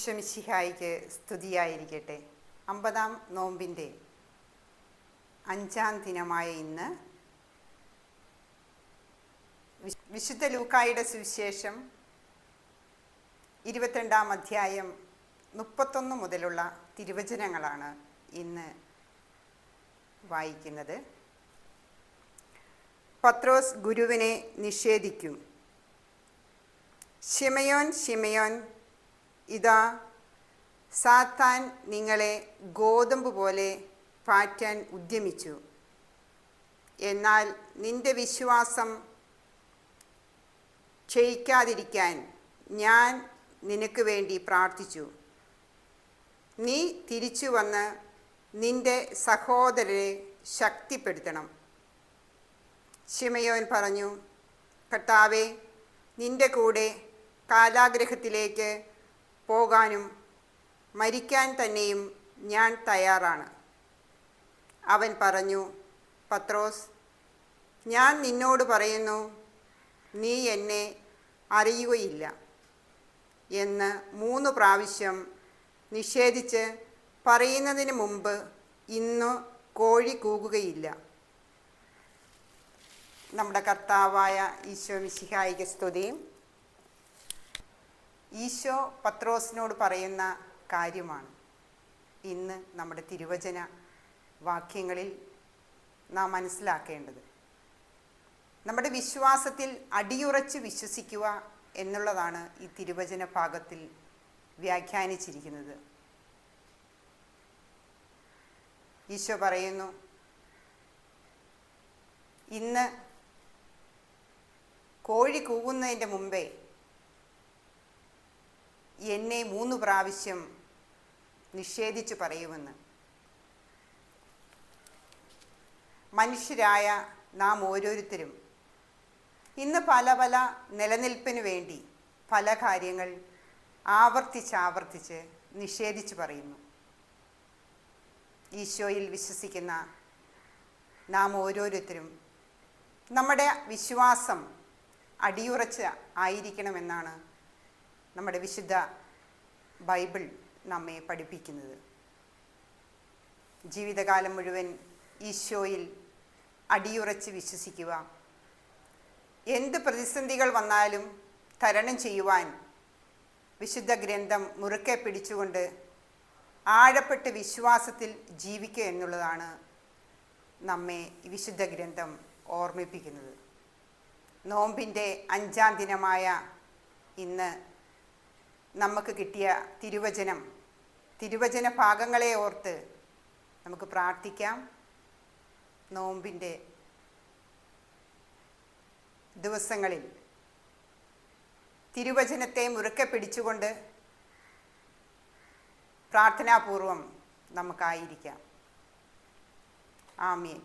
ഈശോമിശിഹായിക്ക് സ്തുതിയായിരിക്കട്ടെ. 50-ാം നോമ്പിൻ്റെ 5-ാം ദിനമായ ഇന്ന് വിശുദ്ധ ലൂക്കായുടെ സുവിശേഷം 22-ാം അധ്യായം 31 മുതലുള്ള തിരുവചനങ്ങളാണ് ഇന്ന് വായിക്കുന്നത്. പത്രോസ് ഗുരുവിനെ നിഷേധിക്കും. ശിമയോൻ, ശിമയോൻ, ഇതാ സാത്താൻ നിങ്ങളെ ഗോതമ്പ് പോലെ പാറ്റാൻ ഉദ്യമിച്ചു. എന്നാൽ നിന്റെ വിശ്വാസം ക്ഷയിക്കാതിരിക്കാൻ ഞാൻ നിനക്ക് വേണ്ടി പ്രാർത്ഥിച്ചു. നീ തിരിച്ചു വന്ന് നിന്റെ സഹോദരരെ ശക്തിപ്പെടുത്തണം. ശിമയോൻ പറഞ്ഞു, കർത്താവേ, നിന്റെ കൂടെ കാരാഗൃഹത്തിലേക്ക് പോകാനും മരിക്കാൻ തന്നെയും ഞാൻ തയ്യാറാണ്. അവൻ പറഞ്ഞു, പത്രോസ്, ഞാൻ നിന്നോട് പറയുന്നു, നീ എന്നെ അറിയുകയില്ല എന്ന് 3 പ്രാവശ്യം നിഷേധിച്ച് പറയുന്നതിന് മുമ്പ് ഇന്ന് കോഴി കൂകുകയില്ല. നമ്മുടെ കർത്താവായ ഈശോ മിശിഹായിക്ക് സ്തുതിയും. ഈശോ പത്രോസിനോട് പറയുന്ന കാര്യമാണ് ഇന്ന് നമ്മുടെ തിരുവചന വാക്യങ്ങളിൽ നാം മനസ്സിലാക്കേണ്ടത്. നമ്മുടെ വിശ്വാസത്തിൽ അടിയുറച്ച് വിശ്വസിക്കുക എന്നുള്ളതാണ് ഈ തിരുവചന ഭാഗത്തിൽ വ്യാഖ്യാനിച്ചിരിക്കുന്നത്. ഈശോ പറയുന്നു, ഇന്ന് കോഴി കൂകുന്നതിൻ്റെ മുമ്പേ എന്നെ 3 പ്രാവശ്യം നിഷേധിച്ചു പറയുമെന്ന്. മനുഷ്യരായ നാം ഓരോരുത്തരും ഇന്ന് പല പല നിലനിൽപ്പിന് വേണ്ടി പല കാര്യങ്ങൾ ആവർത്തിച്ച് നിഷേധിച്ചു പറയുന്നു. ഈശോയിൽ വിശ്വസിക്കുന്ന നാം ഓരോരുത്തരും നമ്മുടെ വിശ്വാസം അടിയുറച്ച് ആയിരിക്കണമെന്നാണ് നമ്മുടെ വിശുദ്ധ ബൈബിൾ നമ്മെ പഠിപ്പിക്കുന്നത്. ജീവിതകാലം മുഴുവൻ ഈശോയിൽ അടിയുറച്ച് വിശ്വസിക്കുക, എന്ത് പ്രതിസന്ധികൾ വന്നാലും തരണം ചെയ്യുവാൻ വിശുദ്ധ ഗ്രന്ഥം മുറുക്കെ പിടിച്ചുകൊണ്ട് ആഴപ്പെട്ട് വിശ്വാസത്തിൽ ജീവിക്കുക എന്നുള്ളതാണ് നമ്മെ വിശുദ്ധ ഗ്രന്ഥം ഓർമ്മിപ്പിക്കുന്നത്. നോമ്പിൻ്റെ 5-ാം ദിനമായ ഇന്ന് നമുക്ക് കിട്ടിയ തിരുവചന ഭാഗങ്ങളെ ഓർത്ത് നമുക്ക് പ്രാർത്ഥിക്കാം. നോമ്പിൻ്റെ ദിവസങ്ങളിൽ തിരുവചനത്തെ മുറുക്കെ പിടിച്ചുകൊണ്ട് പ്രാർത്ഥനാപൂർവം നമുക്കായിരിക്കാം. ആമേൻ.